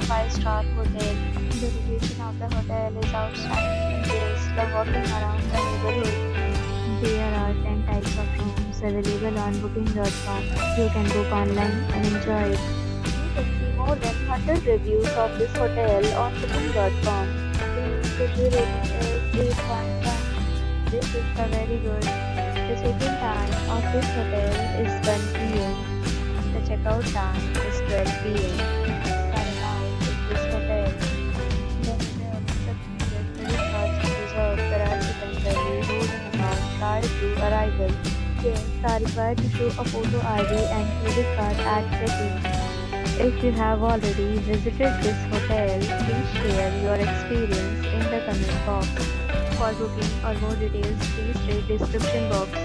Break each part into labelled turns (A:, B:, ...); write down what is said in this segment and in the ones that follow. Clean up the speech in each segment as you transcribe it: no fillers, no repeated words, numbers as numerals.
A: 5-star hotel. The location of the hotel is outstanding and guests love walking around the neighborhood. There are 10 types of rooms available on booking.com. You can book online and enjoy it. You can see more than 100 reviews of this hotel on booking.com. The review rating is 8.1. This is the very good. The check-in time of this hotel is 1 p.m. The checkout time is 12 p.m. Sign out in this hotel. The hotel accepts credit cards and reserves the right to temporarily hold an amount prior to arrival. Guests are required to show a photo ID and credit card at check-in. If you have already visited this hotel, please share your experience in the comment box. For booking or more details, please read description box. If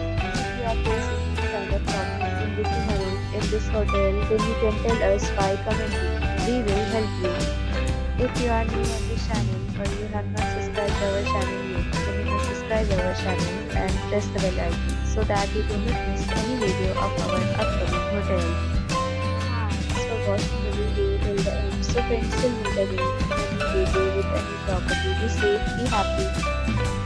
A: you are facing any kind of problem in booking a room in this hotel, then you can tell us by commenting. We will help you. If you are new on this channel or you have not subscribed our channel yet, then you can subscribe our channel and press the bell icon so that you do not miss any video of our upcoming hotel. Thanks for watching the video till the end. So friends, till meet again in a new video with a new property. Be safe, be happy.